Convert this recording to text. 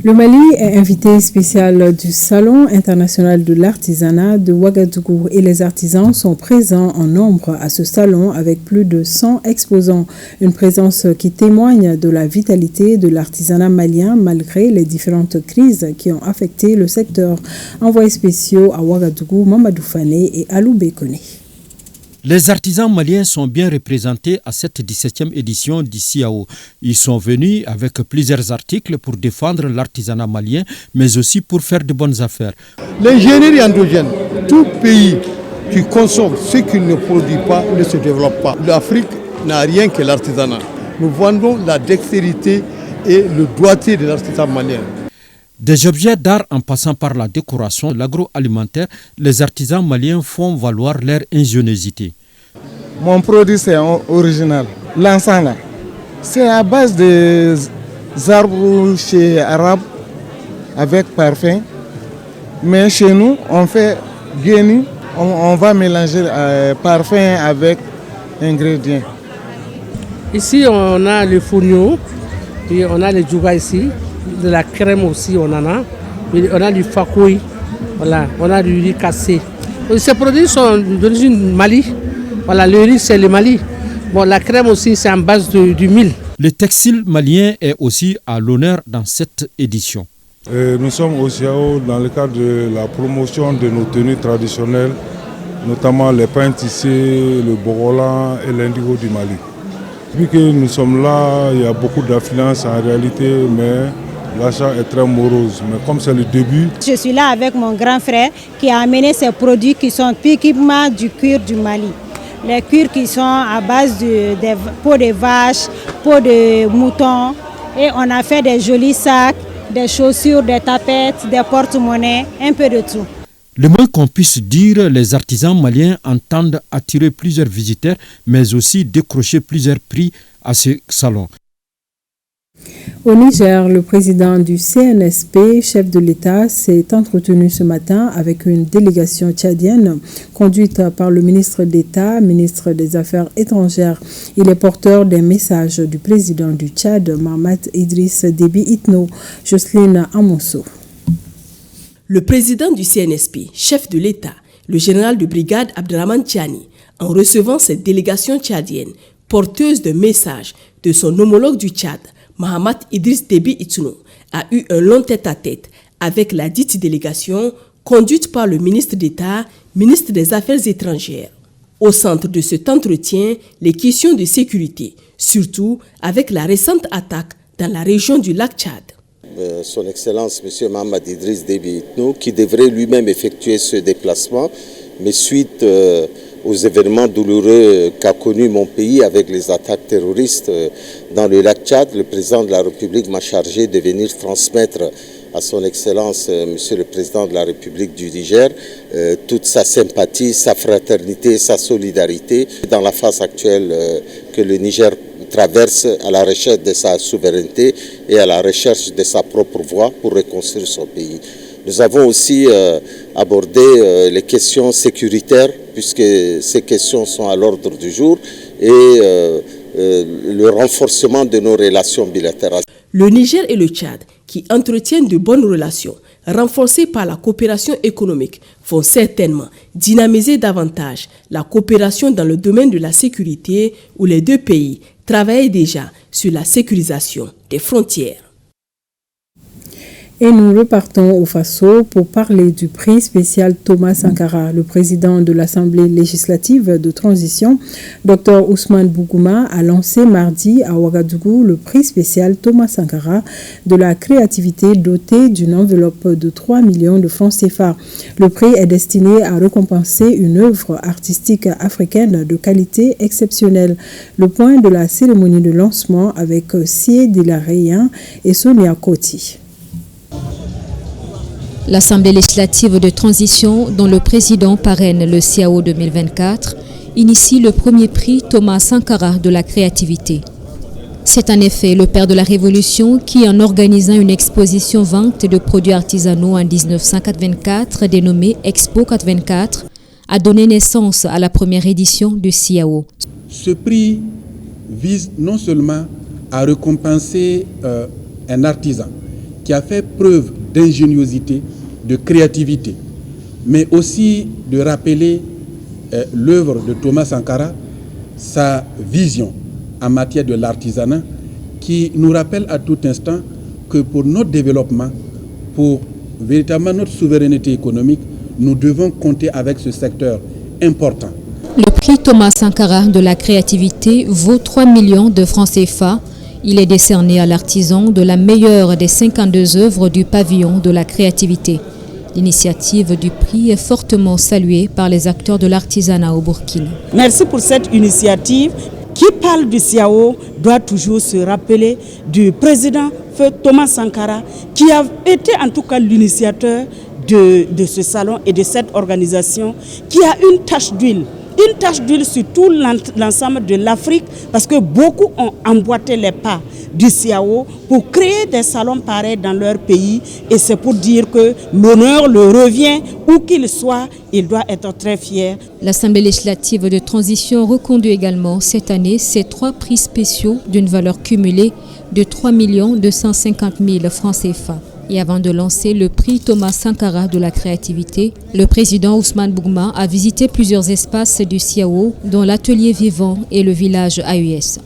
Le Mali est invité spécial du Salon international de l'artisanat de Ouagadougou et les artisans sont présents en nombre à ce salon avec plus de 100 exposants. Une présence qui témoigne de la vitalité de l'artisanat malien malgré les différentes crises qui ont affecté le secteur. Envoyés spéciaux à Ouagadougou, Mamadou Fane et Alou Bekone. Les artisans maliens sont bien représentés à cette 17e édition du CIAO. Ils sont venus avec plusieurs articles pour défendre l'artisanat malien, mais aussi pour faire de bonnes affaires. L'ingénierie endogène, tout pays qui consomme ce qu'il ne produit pas ne se développe pas. L'Afrique n'a rien que l'artisanat. Nous vendons la dextérité et le doigté de l'artisan malien. Des objets d'art en passant par la décoration, l'agroalimentaire, les artisans maliens font valoir leur ingéniosité. Mon produit c'est original. L'encens là, c'est à base des arbres chez arabes avec parfum. Mais chez nous, on fait guéni, on va mélanger parfum avec ingrédients. Ici on a le fonio, puis on a le djouba ici. De la crème aussi, on en a. On a du fakoui, voilà, on a du riz cassé. Ces produits sont d'origine Mali. Voilà, le riz c'est le Mali. Bon, la crème aussi c'est en base du mil. Le textile malien est aussi à l'honneur dans cette édition. Nous sommes au CIAO dans le cadre de la promotion de nos tenues traditionnelles, notamment les pains tissés, le borolan et l'indigo du Mali. Depuis que nous sommes là, il y a beaucoup d'affluence en réalité, mais l'achat est très morose, mais comme c'est le début... Je suis là avec mon grand frère qui a amené ces produits qui sont typiquement du cuir du Mali. Les cuirs qui sont à base de peaux de vache, peaux de mouton. Et on a fait des jolis sacs, des chaussures, des tapettes, des porte-monnaies, un peu de tout. Le moins qu'on puisse dire, les artisans maliens entendent attirer plusieurs visiteurs, mais aussi décrocher plusieurs prix à ce salon. Au Niger, le président du CNSP, chef de l'État, s'est entretenu ce matin avec une délégation tchadienne conduite par le ministre d'État, ministre des Affaires étrangères. Il est porteur des messages du président du Tchad, Mahamat Idriss Déby Itno. Jocelyne Amonso. Le président du CNSP, chef de l'État, le général de brigade Abdrahmane Tiani, en recevant cette délégation tchadienne, porteuse de messages de son homologue du Tchad, Mahamat Idriss Déby Itno, a eu un long tête-à-tête avec la dite délégation conduite par le ministre d'État, ministre des Affaires étrangères. Au centre de cet entretien, les questions de sécurité, surtout avec la récente attaque dans la région du lac Tchad. Son Excellence M. Mahamat Idriss Déby Itno, qui devrait lui-même effectuer ce déplacement, mais suite aux événements douloureux qu'a connu mon pays avec les attaques terroristes dans le lac Tchad, le président de la République m'a chargé de venir transmettre à son Excellence Monsieur le Président de la République du Niger toute sa sympathie, sa fraternité, sa solidarité dans la phase actuelle que le Niger traverse à la recherche de sa souveraineté et à la recherche de sa propre voie pour reconstruire son pays. Nous avons aussi abordé les questions sécuritaires puisque ces questions sont à l'ordre du jour et le renforcement de nos relations bilatérales. Le Niger et le Tchad, qui entretiennent de bonnes relations, renforcées par la coopération économique, vont certainement dynamiser davantage la coopération dans le domaine de la sécurité où les deux pays travaillent déjà sur la sécurisation des frontières. Et nous repartons au Faso pour parler du prix spécial Thomas Sankara. Le président de l'Assemblée législative de transition, Dr Ousmane Bougouma, a lancé mardi à Ouagadougou le prix spécial Thomas Sankara de la créativité doté d'une enveloppe de 3 millions de francs CFA. Le prix est destiné à récompenser une œuvre artistique africaine de qualité exceptionnelle. Le point de la cérémonie de lancement avec Sie Dilareyan et Sonia Koti. L'Assemblée législative de transition, dont le président parraine le CIAO 2024, initie le premier prix Thomas Sankara de la créativité. C'est en effet le père de la Révolution qui, en organisant une exposition vente de produits artisanaux en 1924 dénommée Expo 424, a donné naissance à la première édition du CIAO. Ce prix vise non seulement à récompenser un artisan, qui a fait preuve d'ingéniosité, de créativité, mais aussi de rappeler l'œuvre de Thomas Sankara, sa vision en matière de l'artisanat, qui nous rappelle à tout instant que pour notre développement, pour véritablement notre souveraineté économique, nous devons compter avec ce secteur important. Le prix Thomas Sankara de la créativité vaut 3 millions de francs CFA. Il est décerné à l'artisan de la meilleure des 52 œuvres du pavillon de la créativité. L'initiative du prix est fortement saluée par les acteurs de l'artisanat au Burkina. Merci pour cette initiative. Qui parle du CIAO doit toujours se rappeler du président Feu Thomas Sankara, qui a été en tout cas l'initiateur de ce salon et de cette organisation, qui a une tache d'huile sur tout l'ensemble de l'Afrique, parce que beaucoup ont emboîté les pas du CIAO pour créer des salons pareils dans leur pays, et c'est pour dire que l'honneur le revient, où qu'il soit, il doit être très fier. L'Assemblée législative de transition reconduit également cette année ces 3 prix spéciaux d'une valeur cumulée de 3 250 000 francs CFA. Et avant de lancer le prix Thomas Sankara de la créativité, le président Ousmane Bougma a visité plusieurs espaces du CIAO, dont l'atelier vivant et le village AUS.